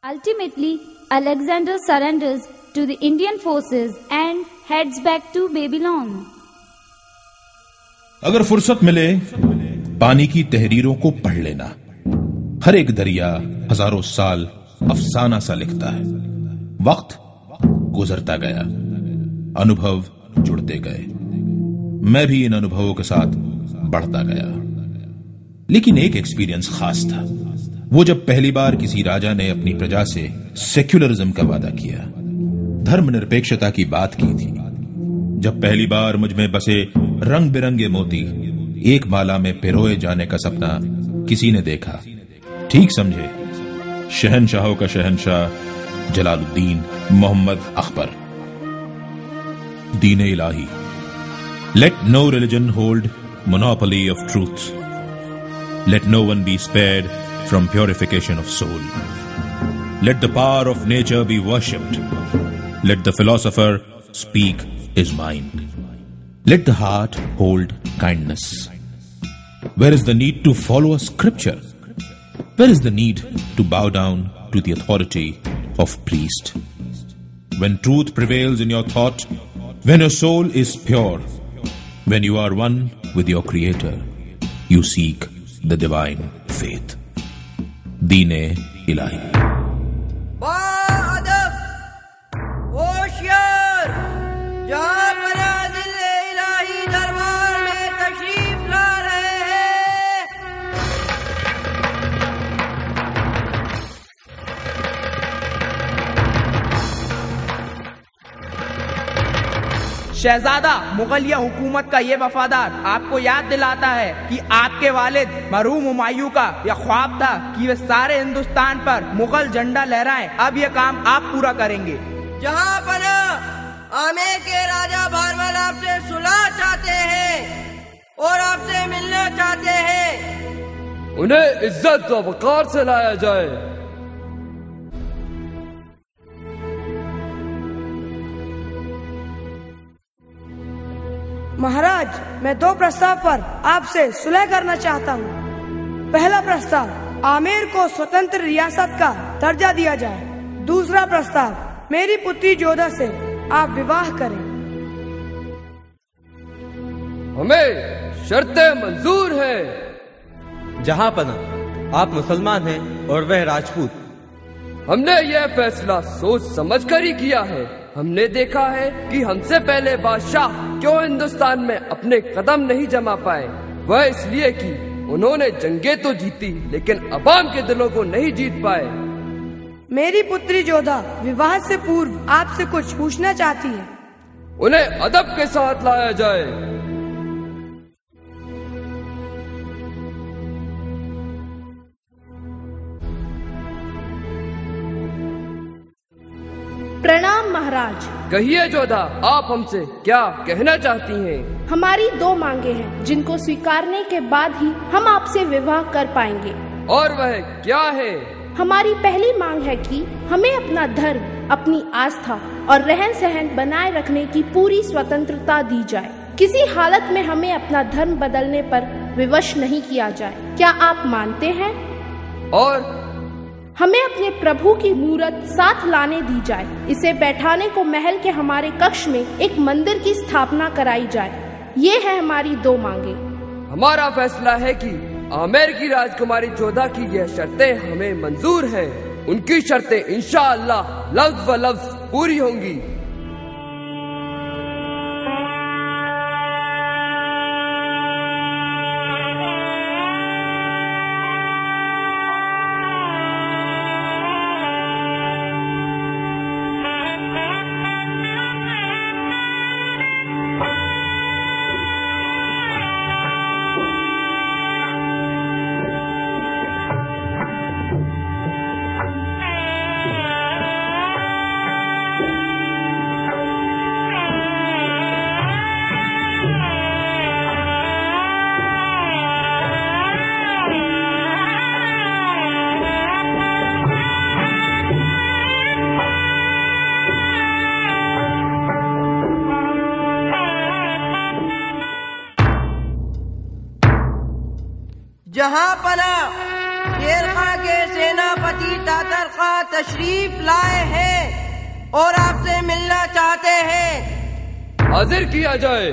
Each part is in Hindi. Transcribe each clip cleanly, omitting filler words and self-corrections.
Ultimately, Alexander surrenders to the Indian forces and heads back to Babylon. अगर फुर्सत मिले पानी की तहरीरों को पढ़ लेना। हर एक दरिया हजारों साल अफसाना सा लिखता है। वक्त गुजरता गया, अनुभव जुड़ते गए, मैं भी इन अनुभवों के साथ बढ़ता गया। लेकिन एक एक्सपीरियंस खास था, वो जब पहली बार किसी राजा ने अपनी प्रजा से सेक्युलरिज्म का वादा किया, धर्मनिरपेक्षता की बात की थी। जब पहली बार मुझ में बसे रंग बिरंगे मोती एक माला में पिरोए जाने का सपना किसी ने देखा, ठीक समझे शहनशाहों का शहनशाह Jalaluddin Mohammad Akbar. Din Ilahi, let no religion hold monopoly of truth, let no one be spared from purification of soul. Let the power of nature be worshipped. Let the philosopher speak his mind. Let the heart hold kindness. Where is the need to follow a scripture? Where is the need to bow down to the authority of priest? When truth prevails in your thought, when your soul is pure, when you are one with your creator, you seek the divine faith. दीने इलाही। बाअदब, होशियार, जहाँ पना दिल इलाही दरबार में तशरीफ ला रहे हैं। शहजादा, मुगलिया हुकूमत का ये वफादार आपको याद दिलाता है कि आपके वालिद मरहूम हुमायूं का यह ख्वाब था कि वे सारे हिंदुस्तान पर मुगल झंडा लहराएं। अब यह काम आप पूरा करेंगे। जहाँ पना आमेर के राजा भारमल आपसे सुलह चाहते हैं और आपसे मिलना चाहते हैं। उन्हें इज्जत व वकार से लाया जाए। महाराज, मैं दो प्रस्ताव पर आपसे सुलह करना चाहता हूँ। पहला प्रस्ताव, आमेर को स्वतंत्र रियासत का दर्जा दिया जाए। दूसरा प्रस्ताव, मेरी पुत्री जोधा से आप विवाह करें। हमें शर्तें मंजूर हैं। जहाँ पना, आप मुसलमान हैं और वह राजपूत। हमने यह फैसला सोच समझ कर ही किया है। हमने देखा है कि हमसे पहले बादशाह क्यों हिंदुस्तान में अपने कदम नहीं जमा पाए। वह इसलिए कि उन्होंने जंगें तो जीती, लेकिन अवाम के दिलों को नहीं जीत पाए। मेरी पुत्री जोधा विवाह से पूर्व आपसे कुछ पूछना चाहती है। उन्हें अदब के साथ लाया जाए। प्रणाम महाराज। कहिए जोधा, आप हमसे क्या कहना चाहती हैं? हमारी दो मांगे हैं जिनको स्वीकारने के बाद ही हम आपसे विवाह कर पाएंगे। और वह क्या है? हमारी पहली मांग है कि हमें अपना धर्म, अपनी आस्था और रहन सहन बनाए रखने की पूरी स्वतंत्रता दी जाए। किसी हालत में हमें अपना धर्म बदलने पर विवश नहीं किया जाए। क्या आप मानते हैं? और हमें अपने प्रभु की मूरत साथ लाने दी जाए। इसे बैठाने को महल के हमारे कक्ष में एक मंदिर की स्थापना कराई जाए। ये है हमारी दो मांगे। हमारा फैसला है कि आमेर की राजकुमारी जोधा की यह शर्तें हमें मंजूर हैं। उनकी शर्तें इंशाअल्लाह लफ्ज व लफ्ज पूरी होंगी। जहाँ पना शेर खां के सेनापति तातर खां तशरीफ लाए हैं और आपसे मिलना चाहते हैं। हाजिर किया जाए।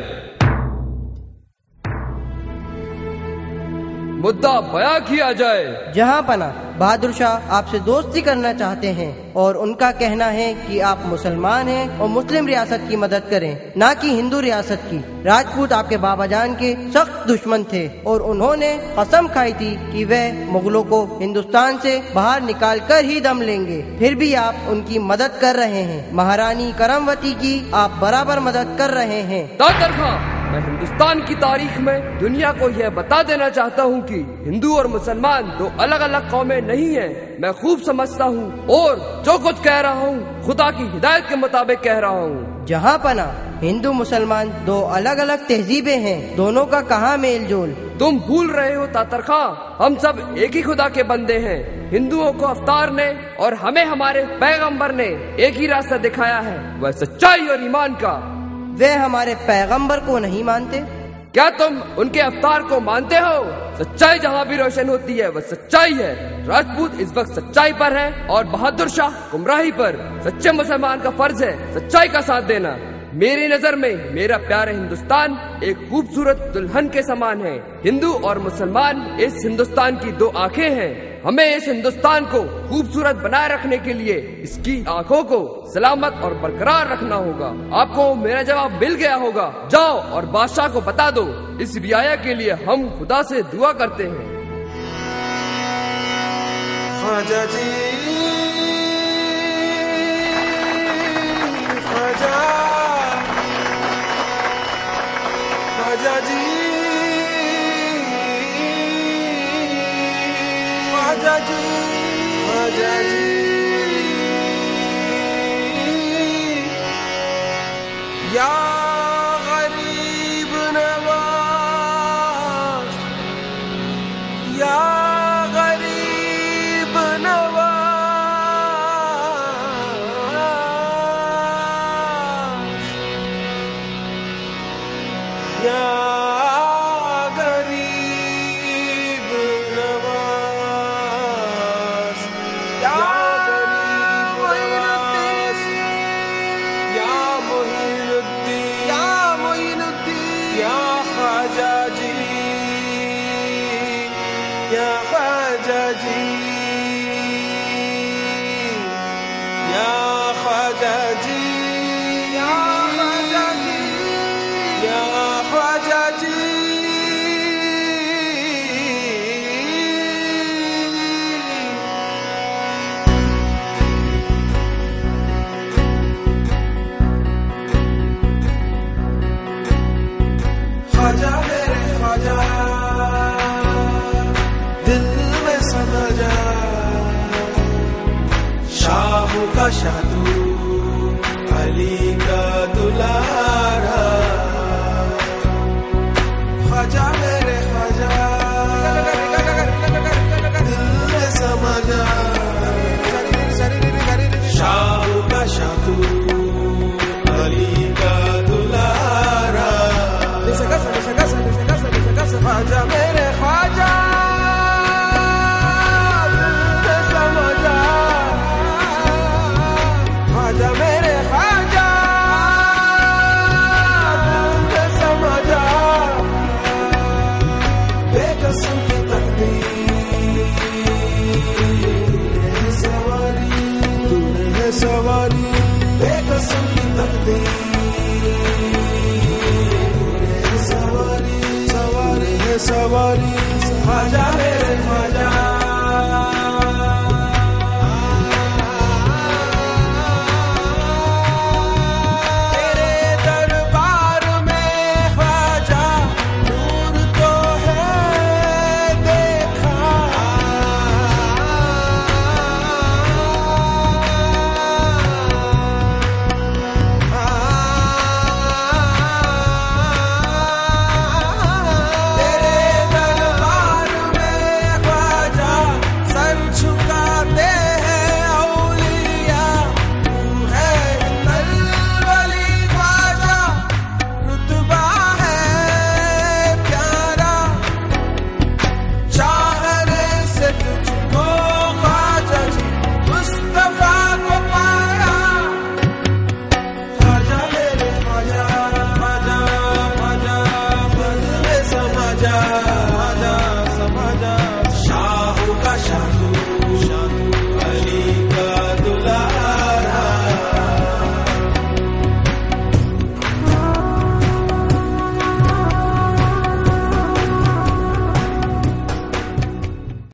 मुद्दा बयां किया जाए। जहां पना बहादुर शाह आपसे दोस्ती करना चाहते हैं और उनका कहना है कि आप मुसलमान हैं और मुस्लिम रियासत की मदद करें, ना कि हिंदू रियासत की। राजपूत आपके बाबा जान के सख्त दुश्मन थे और उन्होंने कसम खाई थी कि वे मुगलों को हिंदुस्तान से बाहर निकाल कर ही दम लेंगे। फिर भी आप उनकी मदद कर रहे हैं। महारानी करमवती की आप बराबर मदद कर रहे हैं। तातर खां, मैं हिंदुस्तान की तारीख में दुनिया को यह बता देना चाहता हूँ कि हिंदू और मुसलमान दो अलग अलग कौमें नहीं हैं। मैं खूब समझता हूँ और जो कुछ कह रहा हूँ खुदा की हिदायत के मुताबिक कह रहा हूँ। जहाँ पना हिंदू मुसलमान दो अलग अलग तहजीबें हैं, दोनों का कहाँ मेल जोल। तुम भूल रहे हो तातर खां, हम सब एक ही खुदा के बंदे हैं। हिंदुओं को अवतार ने और हमें हमारे पैगंबर ने एक ही रास्ता दिखाया है, वह सच्चाई और ईमान का। वे हमारे पैगंबर को नहीं मानते। क्या तुम उनके अवतार को मानते हो? सच्चाई जहाँ भी रोशन होती है वह सच्चाई है। राजपूत इस वक्त सच्चाई पर है और बहादुर शाह गुमराही पर। सच्चे मुसलमान का फर्ज है सच्चाई का साथ देना। मेरी नजर में मेरा प्यारा हिंदुस्तान एक खूबसूरत दुल्हन के समान है। हिंदू और मुसलमान इस हिंदुस्तान की दो आंखें हैं। हमें इस हिंदुस्तान को खूबसूरत बनाए रखने के लिए इसकी आंखों को सलामत और बरकरार रखना होगा। आपको मेरा जवाब मिल गया होगा। जाओ और बादशाह को बता दो। इस रियाया के लिए हम खुदा से दुआ करते हैं। ख्वाजा जी, ख्वाजा, ख्वाजा जी, ख्वाजा जी, ख्वाजा जी, या गरीब नवाज, या गरीब नवाज, या शाह तू अली का दुलारा। ख्वाजा मेरे ख्वाजा, दिल में समा जा। शाह का शाह तू अली का दुलारा। ख्वाजा मेरे ख्वाजा, सवारी बेकसम की तकदीर, सवारी सवारी है सवारी। ख्वाजा मेरे ख्वाजा,